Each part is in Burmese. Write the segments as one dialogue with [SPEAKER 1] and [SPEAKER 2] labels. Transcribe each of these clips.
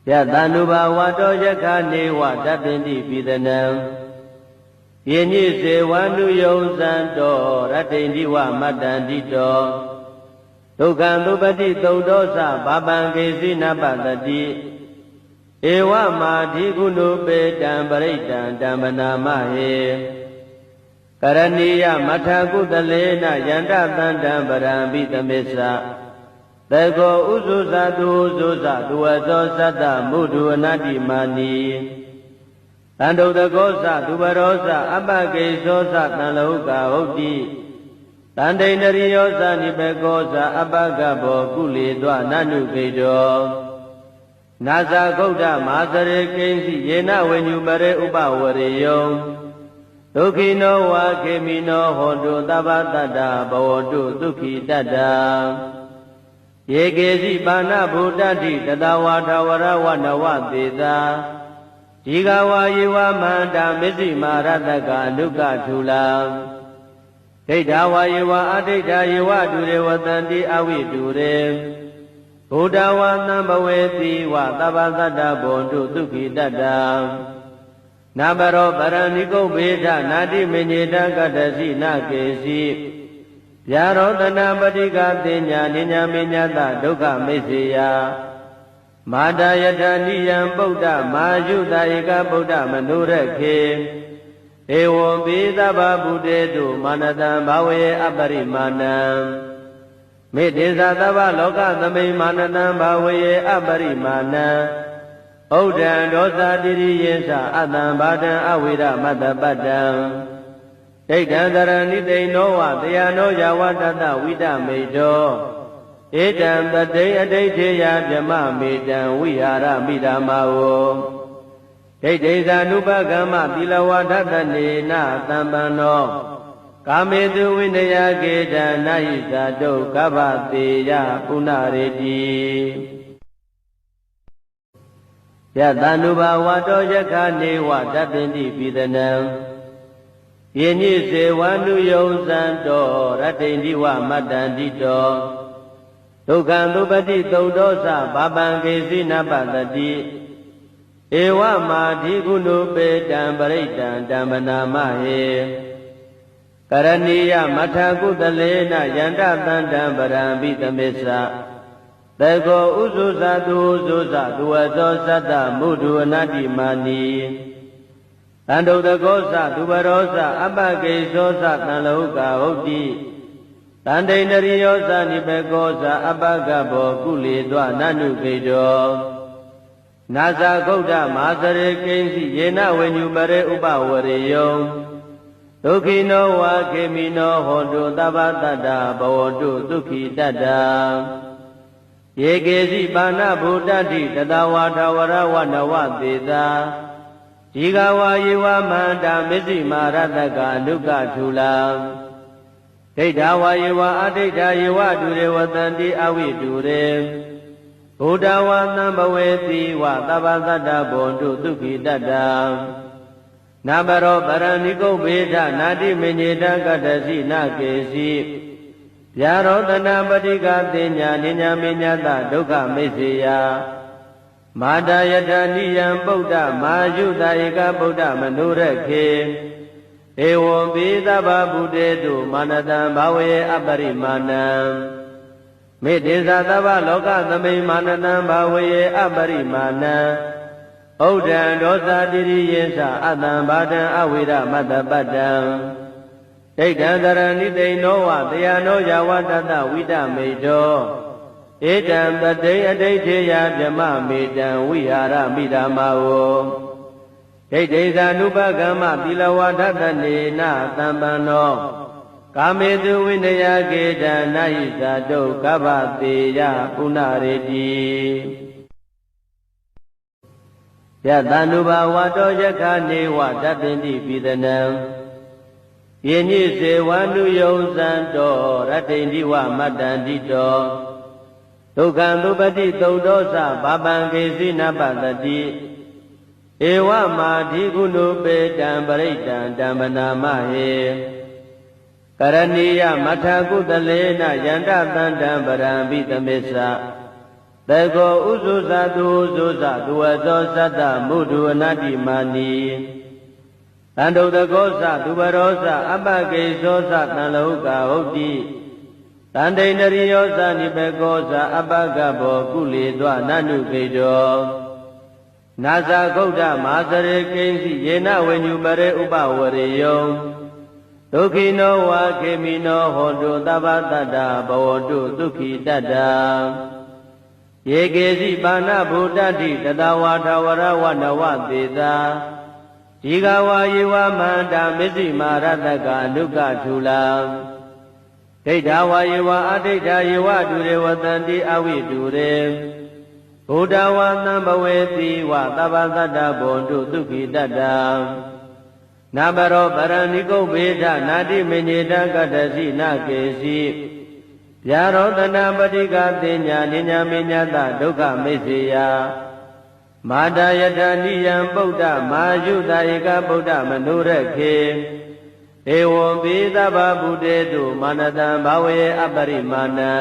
[SPEAKER 1] ယတန္တုဘာဝတောယက္ခနေဝတပ္ပင်တိပိသနံယညိစေဝန္တုယုံဇံတောရတ္တိန္တိဝမတ္တန္တိတောဒုက္ခံသုပတိသုတ်တောသဘာပံကေစီနပတတိဧဝမာဓိကုဏုပေတံပရိတံဓမ္မနာမဟေကရဏီယမထကုတလေနယန္တသန္တံပရံပိသမစ္ဆသေကောဥဇုဇတုဥဇုဇသူဝသောသတ္တမုဒုအနတ္တိမာနီတန္တုတကောသသူဘရောသအပကေသောသတံလောကဟုတ်တိတန္တိန္ဒရိယောသနိဘေကောသအပကဘောကုလေသောနနုကေတောနာဇာဂௌဒမာသရေကိဉ္စီယေနဝေညုပရေဥပဝရေယောဒုက္ခိနောဝါခေမိနောဟောတုသဗ္ဗတတ္တဘဝတုဒုက္ခိတတ္တယေကေစီပါဏဗုဒ္ဓတိတတဝါထဝရဝနဝသေသာဒီဃဝါယေဝမန္တာမစ္စည်းမာရတကအနုကထူလာဒိဋ္ဌဝါယေဝအဒိဋ္ဌယေဝတုရေဝတန္တိအဝိတုရေဘုဒ္ဓဝါသံဘဝေတိဝသဗ္ဗသတ္တဘွန်တုဒုက္ခိတတ္တနာဘရောပရဏိကုတ်ဘေဒနာတိမညေတကတ္တစီနကေစီဗျာရောတနာပတိကတင်ညာနိညာမေညတဒုက္ခမိစ္ဆေယမာတယထာနိယံဗုဒ္ဓမာယုတဧကဗုဒ္ဓမနုရခေဧဝံပိသဗ္ဗဗုတေတုမာနတံဘာဝေအပရိမာဏံမေတ္တေသသဗ္ဗလောကသမိမာနတံဘာဝေအပရိမာဏံဩဒံဒောသတိရိယေသအတံဘာတံအဝိရမတ္တပတ္တံဒိဋ္ဌံတရဏိသိဏောဝတယနောယဝတတဝိတမေတောဧတံတတိအဋိဋ္ဌေယဗြမမေတံဝိဟာရမိဓမ္မာဝဒိဋ္ဌိဇာနုပကမ္မသီလဝဒတနေနသံပန္နောကာမေတုဝိနယကေတံနာဟိဇာတုကဗ္ဗတေယပုဏ္ဏရေတိယတန္တုဘာဝတောယက္ခနေဝတပ္ပင်တိပိသနံယညိစေဝန္တုယုံဇံတောရတ္တိန္တိဝမတ္တန္တိတောဒုက္ခံသုပတိသုတ်တောသဘာပံကေစီနပတတိဧဝမာဓိကုဏုပေတံပရိတံဓမ္မနာမဟေကရဏီယမထကုတလေနယန္တသန္တံပရံပိသမစ္ဆသေကောဥဇုဇသူဥဇုဇသူဝသောသတ္တမုဒုအနတ္တိမာနီတန္တုတကောသသူဘရောသအပကေသောသတံလောကဟုတ်တိတန္တိန္ဒရိယောသနိဘေကောသအပကဘောကုလေသောနနုကေတောနာဇာဂௌဒမာသရေကိဉ္စီယေနဝေညုပရေဥပဝရေယောဒုက္ခိနောဝါခေမိနောဟောတုသဗ္ဗတတ္တဘဝတုဒုက္ခိတတ္တယေကေစီပါဏဗုဒ္ဓတိတတဝါထဝရဝနဝသေသာဒီဃဝါယေဝမန္တာမစ္စည်းမာရတကအနုကထူလာဒိဋ္ဌဝါယေဝအဒိဋ္ဌယေဝတုရေဝတန္တိအဝိတုရေဘုဒ္ဓဝါသံဘဝေတိဝသဗ္ဗသတ္တဘွန်တုဒုက္ခိတတ္တနာဘရောပရဏိကုတ်ဘေဒနာတိမညေတကတ္တစီနကေစီဗျာရောတနာပတိကတင်ညာနိညာမေညတဒုက္ခမိစ္ဆေယမာတယထာနိယံဗုဒ္ဓမာယုတဧကဗုဒ္ဓမနုရခေဧဝံပိသဗ္ဗဗုတေတုမာနတံဘာဝေအပရိမာဏံမေတ္တေသသဗ္ဗလောကသမိမာနတံဘာဝေအပရိမာဏံဩဒံဒောသတိရိယေသအတံဘာတံအဝိရမတ္တပတ္တံဒိဋ္ဌံတရဏိသိဏောဝတယနောယဝတတဝိတမေတောဧတံတတိအဋိဋ္ဌေယဗြမမေတံဝိဟာရမိဓမ္မာဝဒိဋ္ဌိဇာနုပကမ္မသီလဝဒတနေနသံပန္နောကာမေတုဝိနယကေတံနာဟိဇာတုကဗ္ဗတေယပုဏ္ဏရေတိယတန္တုဘာဝတောယက္ခနေဝတပ္ပင်တိပိသနံယညိစေဝန္တုယုံဇံတောရတ္တိန္တိဝမတ္တန္တိတောဒုက္ခံသုပတိသုတ်တောသဘာပံကေစီနပတတိဧဝမာဓိကုဏုပေတံပရိတံဓမ္မနာမဟေကရဏီယမထကုတလေနယန္တသန္တံပရံပိသမစ္ဆ တေကောဥဇုဇာတုဥဇုဇာသူဝသောသတ္တမုဒုအနတ္တိမာနီတန္တုတကောသသူဘရောသအပ္ပကေသောသတံလောကဟုတ်တိတန္တိန္ဒရိယောသနိဘေကောသအပ္ပကဘောကုလေသောနန္နုကေတောနာဇာဂௌဒမဟာစရေကိဉ္စီယေနဝေညုပရေဥပဝရေယောဒုက္ခိနောဝါခေမိနောဟောတုသဗ္ဗတတ္တဘဝတုဒုက္ခိတတ္တယေကေစီပါဏဗုဒ္ဓတိတတဝါထဝရဝနဝသေသာဒီဃဝါယေဝမန္တာမစ္စည်းမာရတကအနုကထူလာဒိဋ္ဌဝါယေဝအဒိဋ္ဌယေဝတုရေဝတန္တိအဝိတုရေဘုဒ္ဓဝါသံဘဝေတိဝသဗ္ဗတတ္တဘောတုဒုက္ခိတတ္တနာဘရောပရဏိကုဗ္ဗေဒနာတိမညေတကတ္တစီနာကေစီဗျာရောတနာပတိကတိညာနိညာမေညတဒုက္ခမိစ္ဆေယမာတယတနိယံပုဒ္ဓမာယုတဧကဗုဒ္ဓမနုရခေဧဝံပိသဗ္ဗဗုတေတုမာနတံဘာဝေအပရိမာဏံ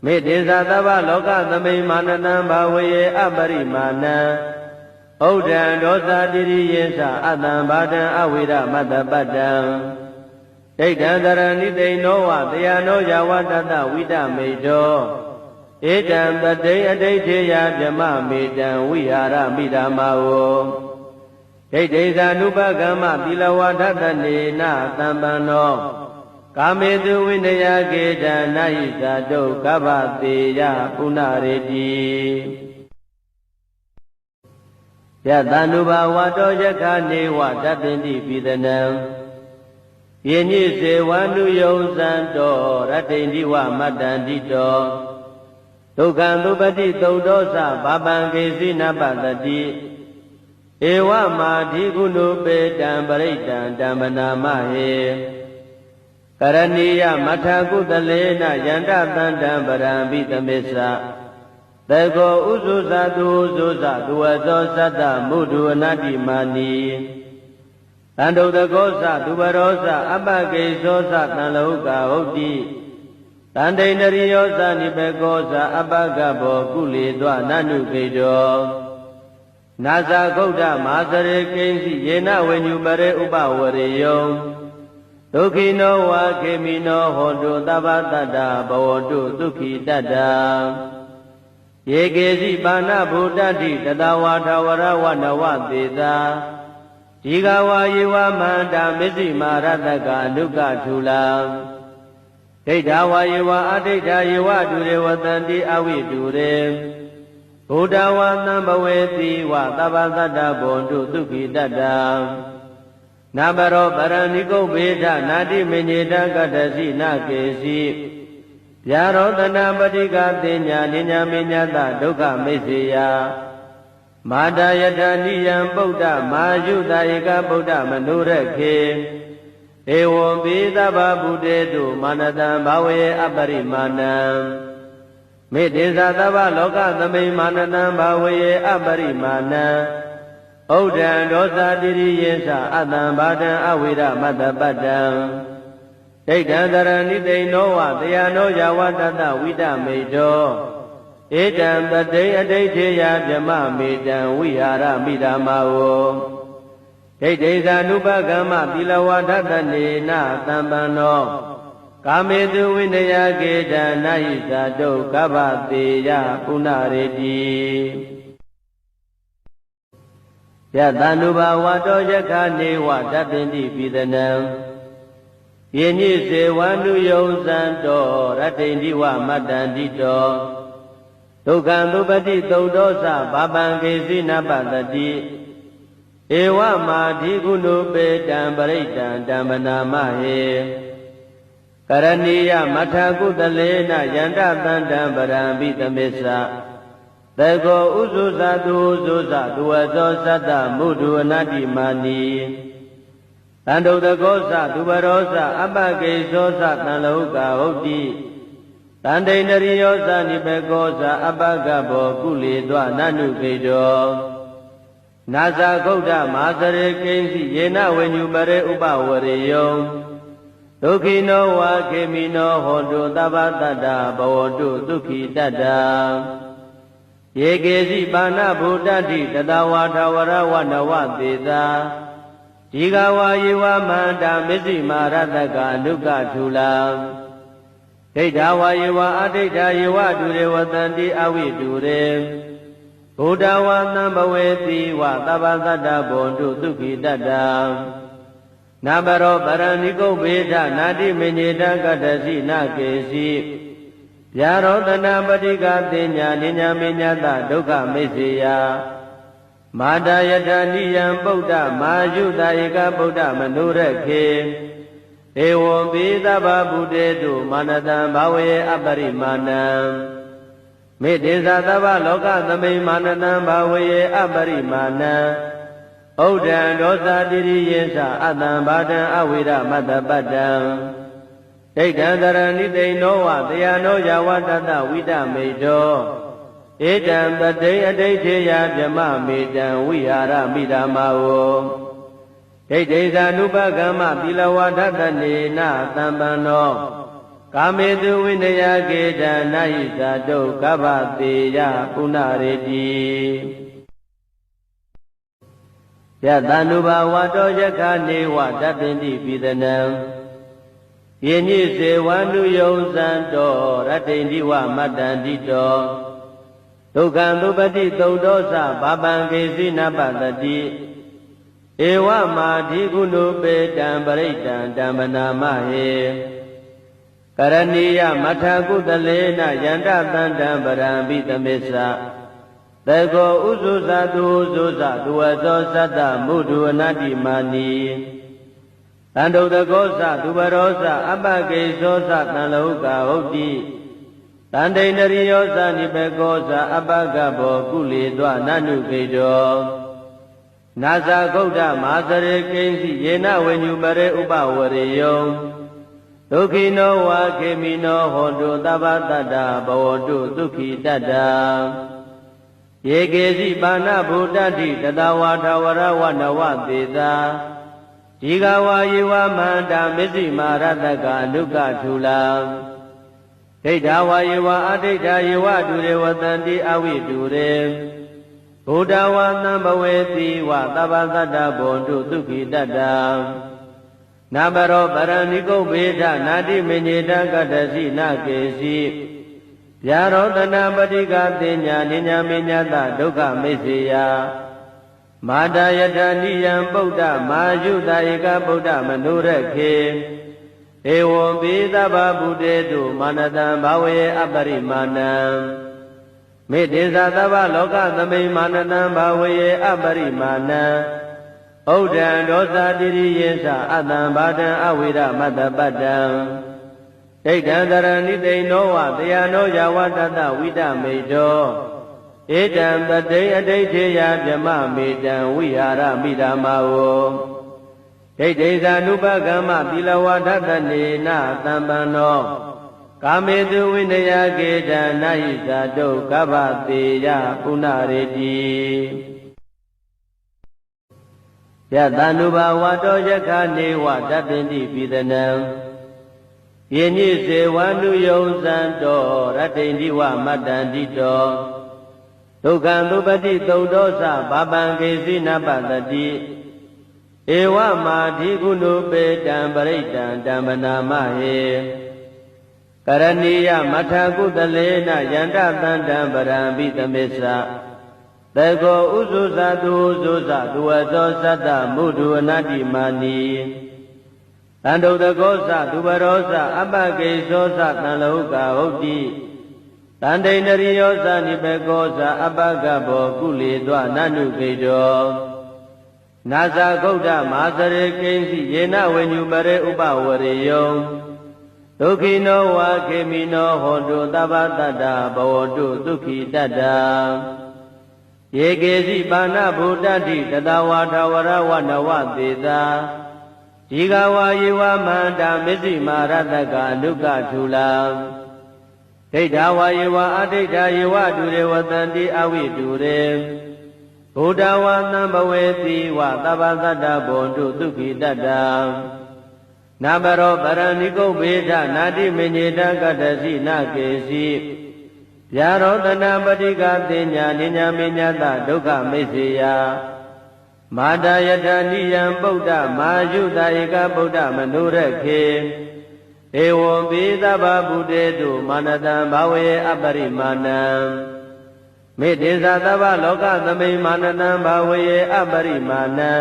[SPEAKER 1] မေတ္တေသသဗ္ဗလောကသမိမာနတံဘာဝေအပရိမာဏံဩဒံဒောသတိရိယေသအတံဘာတံအဝိရမတ္တပတ္တံဒိဋ္ဌံတရဏိတိနောဝတယနောယဝတတဝိတမေတောဧတံပတိအဋိဋ္ဌေယဗြမမေတံဝိဟာရမိဓမ္မာဝဒိဋ္ဌိဇာနုပကမ္မသီလဝါဒတနေနသံပန္နောကာမေတုဝိနယကေတံနာဟိဇာတုကဗ္ဗတေယပုဏ္ဏရေတိယတန္တုဘာဝတောယခာနေဝတတ္တိတိပိသနံယေညိစေဝန္တုယုံဇံတောရတ္တိန္တိဝမတ္တန္တိတောဒုက္ခံသုပတိသုတ်တောသဘာပံကေစီနပတတိဧဝမာဓိကုဏုပေတံပရိတံဓမ္မနာမဟေကရဏီယမထာကုတလေနယန္တတန္တံပရံပိသမေသတေကောဥဇုဇာတုဥဇုဇာသူဝသောသတ္တမုဒုအနတ္တိမာနီတန္တုတကောသသူဘရောသအပ္ပကေသောသတံလောကဟုတ်တိတန္တိန္ဒရိယောသနိဘေကောသအပ္ပကဘောကုလေသောနန္နုကေတောနာဇာဂௌဒမဟာစရေကိဉ္စီယေနဝေညုပရေဥပဝရေယောဒုက္ခိနောဝါခေမိနောဟောတုသဗ္ဗတတ္တဘဝတုဒုက္ခိတတ္တယေကေစီပါဏဗုဒ္ဓတိတတဝါထဝရဝနဝသေသာဒီဃဝါယေဝမန္တာမစ္စည်းမာရတကအနုကထူလာဒိဋ္ဌဝါယေဝအဒိဋ္ဌယေဝတုရေဝတန္တိအဝိတုရေဘုဒ္ဓဝါသံဘဝေတိဝသဗ္ဗတတ္တဘောတုဒုက္ခိတတ္တနာဘရောပရဏိကုဗ္ဗေဒနာတိမညေတကတ္တစီနာကေစီဗျာရောတနာပတိကတိညာနိညာမေညတဒုက္ခမိစ္ဆေယမာတယတနိယံပုဒ္ဓမာယုတဧကဗုဒ္ဓမနုရခေဧဝံပိသဗ္ဗဗုတေတုမာနတံဘာဝေအပရိမာဏံမေတ္တေသသဗ္ဗလောကသမိမာနတံဘာဝေအပရိမာဏံဩဒံဒောသတိရိယေသအတံဘာတံအဝိရမတ္တပတ္တံဒိဋ္ဌံတရဏိတိနောဝတယနောယဝတတဝိတမေတောဧတံပတိအဋိဋ္ဌေယဗြမမေတံဝိဟာရမိဓမ္မာဝဒိဋ္ဌိဇာနုပကမ္မသီလဝါဒတနေနသံပန္နောကာမေတုဝိနယကေတံနာဟိဇာတုကဗ္ဗတေယပုဏ္ဏရေတိယတန္တုဘာဝတောယခာနေဝတတ္တိတိပိသနံယေညိစေဝန္တုယုံဇံတောရတ္တိန္တိဝမတ္တန္တိတောဒုက္ခံသုပတိသုတ်တောသဘာပံကေစီနပတတိဧဝမာဓိကုဏုပေတံပရိတံဓမ္မနာမဟေကရဏီယမထာကုတလေနယန္တတန္တံပရံပိသမေသတေကောဥဇုဇာတုဥဇုဇာသူဝသောသတ္တမုဒုအနတ္တိမာနီတန္တုတကောသသူဘရောသအပ္ပကေသောသတံလောကဟုတ်တိတန္တိန္ဒရိယောသနိဘေကောသအပ္ပကဘောကုလေသောနန္နုကေတောနာဇာဂௌဒမဟာစရေကိဉ္စီယေနဝေညုပရေဥပဝရေယော ဒုက္ခိနောဝါခေမိနောဟောတုသဗ္ဗတတ္တဘဝတုဒုက္ခိတတ္တယေကေစီပါဏဗုဒ္ဓတိတတဝါထဝရဝနဝသေသာဒီဃဝါယေဝမန္တာမစ္စည်းမာရတကအနုကထူလာဒိဋ္ဌဝါယေဝအဒိဋ္ဌယေဝဒုရေဝတန္တိအဝိတုရေဘုဒ္ဓဝါသံဘဝေတိဝသဗ္ဗတတ္တဘွန်တုဒုက္ခိတတ္တနာဘရောပရဏိကုဗေဒနာတိမညေတကတ္တစီနာကေစီဗျာရောတနာပတိကတိညာနိညာမေညတဒုက္ခမိစ္ဆေယမာတာယတနိယံပုဒ္ဓမာယုတဧကဗုဒ္ဓမနုရခေဧဝံပိသဗ္ဗဗုတေတုမာနတံဘာဝေအပရိမာဏံမေတ္တေသသဗ္ဗလောကသမိမာနတံဘာဝေအပရိမာဏံဩဒံဒောသတိရိယေသအတံဘာတံအဝိရမတ္တပတ္တံဒိဋ္ဌံတရဏိတိနောဝတယနောယဝတတဝိဒမေတောဧတံတတိအဋိဋ္ဌေယဗြမမေတံဝိဟာရမိဓမ္မာဝဒိဋ္ဌိသာနုပကမ္မသီလဝါဒတနေနသံပန္နောကာမေတုဝိနယကေတံနာဟိသတုကဗ္ဗတေယပုဏ္ဏရေတိယတနုဘာဝတောယခနေဝတပ္ပိတိပိသနံယေညိစေဝန္နုယုံဇံတောရတ္တိန္ဒီဝမတ္တန္တိတောဒုက္ခံသုပတိသုဒ္ဓောသဘာပံကေစီနပတတိဧဝမာဓိကုဏုပေတံပရိတံဓမ္မနာမဟေကရဏီယမထကုတလေနယန္တတန္တံပရံပိသမစ္ဆသေကောဥဇုဇတုဥဇုဇသူဝသောသတ္တမုဒုအနတ္တိမာနီတန္တုတကောသသူဘရောသအပကေသောသတံလောကဟုတ်တိတန္တိန္ဒရိယောသနိဘေကောသအပကဘောကုလေသောနနုကေတောနာဇာဂௌဒမဟာသရေကိဉ္စီယေနဝိညုပရေဥပဝရေယောဒုက္ခိနောဝါခေမိနောဟောတုသဗ္ဗတတ္တဘဝတုဒုက္ခိတတ္တယေကေစီပါဏဗုဒ္ဓတိတတဝါထဝရဝနဝသေသာဒီဃဝါယေဝမန္တာမစ္စည်းမာရတကအနုကထူလာဒိဋ္ဌဝါယေဝအဒိဋ္ဌယေဝဒုရေဝတန္တိအဝိတုရေဘုဒ္ဓဝါသံဘဝေတိဝသဗ္ဗတတ္တဘွန်တုဒုက္ခိတတ္တနာဘရောပရဏိကုဗေဒနာတိမညေတကတ္တစီနာကေစီဗျာရောတနာပတိကတိညာနိညာမေညတဒုက္ခမိစ္ဆေယမာတာယတနိယံပုဒ္ဓမာယုတဧကဗုဒ္ဓမနုရခေဧဝံပိသဗ္ဗဗုတေတုမာနတံဘာဝေအပရိမာဏံမေတ္တေသသဗ္ဗလောကသမိမာနတံဘာဝေအပရိမာဏံဩဒံဒောသတိရိယေသအတံဘာတံအဝိရမတ္တပတ္တံဒိဋ္ဌံတရဏိတိနောဝတယနောယဝတတဝိဒမေတောဧတံတတိအဋိဋ္ဌေယဗြမမေတံဝိဟာရမိဓမ္မာဝဒိဋ္ဌိသာနုပကမ္မသီလဝါဒတနေနသံပန္နောကာမေတုဝိနယကေတံနာဟိသတုကဗ္ဗတေယပုဏ္ဏရေတိယတနုဘာဝတောယခနေဝတပ္ပိတိပိသနံယေညိစေဝန္နုယုံဇံတောရတ္တိန္ဒီဝမတ္တန္တိတောဒုက္ခံသုပတိသုဒ္ဓောသဘာပံကေစီနပတတိဧဝမာဓိကုဏုပေတံပရိတံဓမ္မနာမဟေကရဏီယမထကုတလေနယန္တတန္တံပရံပိသမစ္ဆသေကောဥဇုဇသူဥဇုဇသူဝသောသတ္တမုဒုအနတ္တိမာနီတန္တုတကောသသူဘရောသအပကေသောသတံလောကဟုတ်တိတန္တိန္ဒရိယောသနိဘေကောသအပကဘောကုလေသောနနုကေတောနာဇာဂௌဒမဟာသရေကိဉ္စီယေနဝိညုပရေဥပဝရေယောဒုက္ခိနောဝါခေမိနောဟောတုသဗ္ဗတတ္တဘဝတုဒုက္ခိတတ္တယေကေစီပါဏဗုဒ္ဓတိတတဝါထဝရဝနဝသေသာဒီဃဝါယေဝမန္တာမစ္စည်းမာရတကအနုကထူလာဒိဋ္ဌဝါယေဝအဒိဋ္ဌယေဝဒုရေဝတန္တိအဝိတုရေဘုဒ္ဓဝါသံဘဝေတိဝသဗ္ဗတတ္တဘွန်တုဒုက္ခိတတ္တ နာဘရောပရဏိကုဗေဒနာတိမညေတကတ္တစီနာကေစီဗျာရောတနာပတိကသိညာနိညာမေညတဒုက္ခမိစ္ဆေယမာတာယထာနိယံပုဒ္ဓမာယုတာဧကဗုဒ္ဓမနုရခေဧဝံပိသဗ္ဗဗုတေတုမာနတံဘာဝေအပရိမာဏံမေတ္တေသသဗ္ဗလောကသမိမာနတံဘာဝေအပရိမာဏံ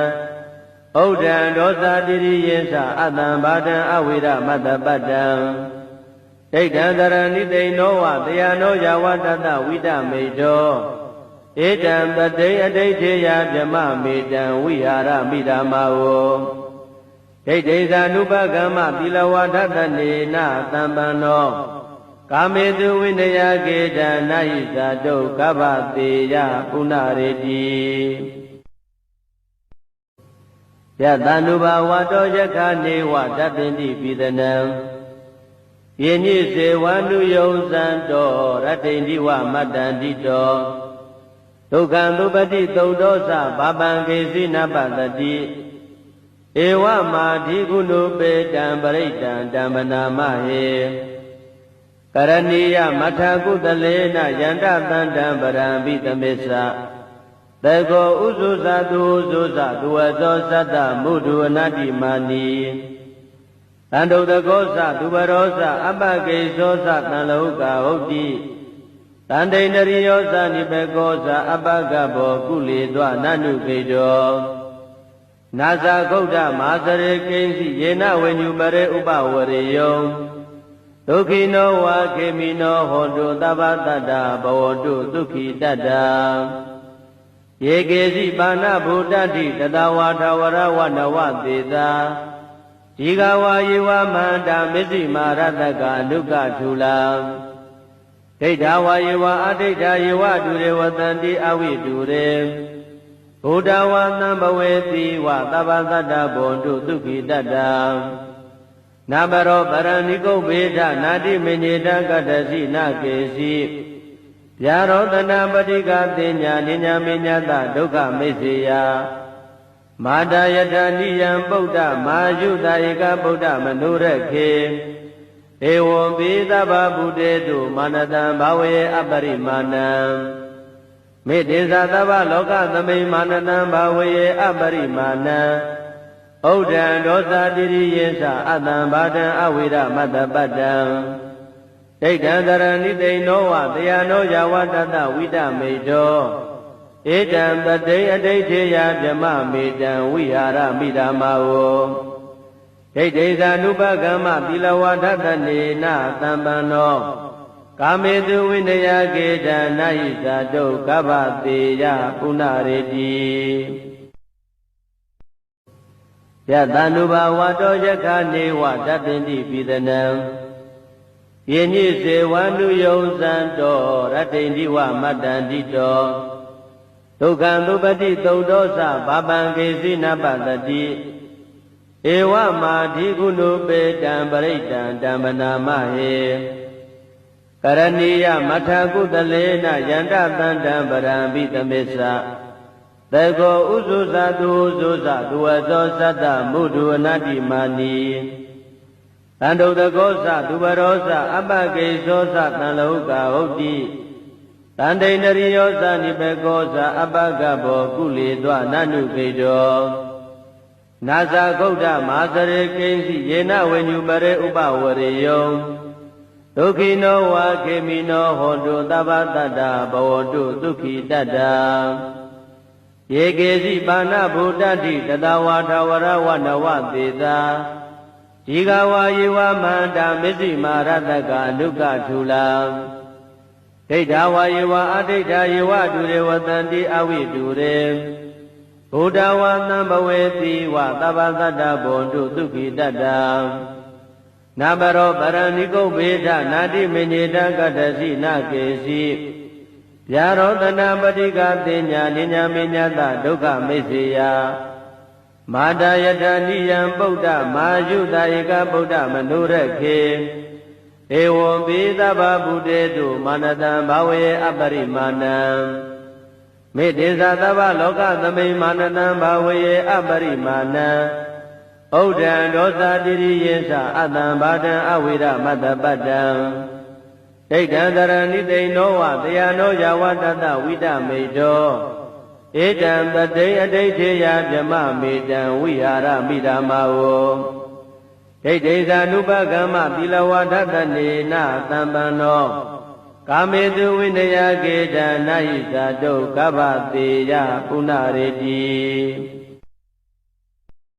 [SPEAKER 1] ဩဒံဒောသတိရိယေသအတံဘာဒံအဝိရမတ္တပတ္တံဒိဋ္ဌံတရဏိတိနောဝတယနောယဝတတဝိတမေတောဧတံပတိအဋိဋ္ဌေယဗြမမေတံဝိဟာရမိဓမ္မာဝဒိဋ္ဌိဇာနုပကမ္မသီလဝါဒတနေနသံပန္နောကာမေတုဝိနယကေတနာဟိဇာတုကဗ္ဗတေယပုဏ္ဏရေတိယတန္တုဘာဝတောယက္ခနေဝတပ္ပိတိပိသနံယေညိစေဝန္တုယုံဇံတောရတ္တိန္တိဝမတ္တန္တိတောဒုက္ခံသုပတိသုတ်တောသဘာပံကေစီနပတတိဧဝမာဓိကုဏုပေတံပရိတံဓမ္မနာမဟေကရဏီယမထာကုတလေနယန္တသန္တံပရံပိသမေသသေကောဥဇုဇသူဥဇုဇသူဝသောသတ္တမုဒုအနတ္တိမာနီတန္တုတကောသသူဘရောသအပကေသောသတံလောကဟုတ်တိတန္တိန္ဒရိယောသနိဘေကောသအပကဘောကုလေသောနနုခေတောနာဇာဂௌဒမာစရေကိဉ္စီယေနဝေညုပရေဥပဝရေယောဒုက္ခိနောဝါခေမိနောဟောတုသဗ္ဗတတ္တဘဝတုဒုက္ခိတတ္တယေကေစီပါဏဗုဒ္ဓတိတတဝါထဝရဝနဝသေတာဒီဃဝါယေဝမန္တာမစ္စည်းမာရတကအနုကထုလာဒိဋ္ဌဝါယေဝအဒိဋ္ဌယေဝတုရေဝတန္တိအဝိတုရေဘုဒ္ဓဝါသံဘဝေတိဝသဗ္ဗသတ္တဘွန်တုဒုက္ခိတတ္တနာဘရောပရဏိကုဗေဒနာတိမညေတကတ္တစီနာကေစီဗျာရောတနာပတိကသိညာနိညာမေညတဒုက္ခမိစ္ဆေယမာတာယထာနိယံပုဒ္ဓမာယုတာဧကဗုဒ္ဓမနုရခေဧဝံပိသဗ္ဗဗုတေတုမာနတံဘာဝေအပရိမာဏံမေတ္တေသသဗ္ဗလောကသမိမာနတံဘာဝေအပရိမာဏံဩဒံဒောသတိရိယေသအတံဘာဒံအဝိရမတ္တပတ္တံဒိဋ္ဌံတရဏိတိနောဝတယနောယဝတတဝိတမေတောဧတံပတိအဋိဋ္ဌေယဗြမမေတံဝိဟာရမိဓမ္မာဝဒိဋ္ဌိဇာနုပကမ္မသီလဝါဒတနေနသံပန္နောကာမေတုဝိနယကေတနာဟိဇာတုကဗ္ဗတေယပုဏ္ဏရေတိယတန္တုဘာဝတောယက္ခနေဝတပ္ပိတိပိသနံယေညိစေဝန္တုယုံဇံတောရတ္တိန္တိဝမတ္တန္တိတောဒုက္ခံသုပတိသုတ်တောသဘာပံကေစီနပတတိဧဝမာဓိကုဏုပေတံပရိတံဓမ္မနာမဟေကရဏီယမထာကုတလေနယန္တသန္တံပရံပိသမေသသေကောဥဇုဇသူဥဇုဇသူဝသောသတ္တမုဒုအနတ္တိမာနီတန္တုတကောသသူဘရောသအပကေသောသတံလောကဟုတ်တိတန္တိန္ဒရိယောသနိဘေကောသအပကဘောကုလေသောနနုခေတောနာဇာဂௌဒမာစရေကိဉ္စီယေနဝေညုပရေဥပဝရေယောဒုက္ခိနောဝါခေမိနောဟောတုသဗ္ဗတတ္တဘဝတုဒုက္ခိတတ္တယေကေစီပါဏဗုဒ္ဓတိတတဝါထဝရဝနဝသေတာဒီဃဝါယေဝမန္တာမစ္စည်းမာရတကအနုကထုလာဒိဋ္ဌဝါယေဝအဒိဋ္ဌယေဝတုရေဝတန္တိအဝိတုရေဘုဒ္ဓဝါသံဘဝေတိဝသဗ္ဗသတ္တဘွန်တုဒုက္ခိတတ္တနာဘရောပရဏိကုဗေဒနာတိမညေတကတ္တစီနာကေစီဗျာရောတနာပတိကသိညာနိညာမေညတဒုက္ခမိစ္ဆေယမာတာယထာနိယံပုဒ္ဓမာယုတာဧကဗုဒ္ဓမနုရခေဧဝံပိသဗ္ဗဗုတေတုမာနတံဘာဝေအပရိမာဏံမေတ္တေသသဗ္ဗလောကသမိမာနတံဘာဝေအပရိမာဏံဩ ဩဒံဒောသတိရိယေသအတံဘာဒံအဝိရမတ္တပတ္တံဒိဋ္ဌံတရဏိတိနောဝတယနောယဝတတဝိတမေတောဧတံတတိအဋိဋ္ဌေယဗြမမေတံဝိဟာရမိဓမ္မာဝဒိဋ္ဌိသာနုပကမ္မသီလဝဒတနေနသံပန္နောကာမေတုဝိနယကေတနာဟိသာတုကဗ္ဗတေယပုဏ္ဏရေတိ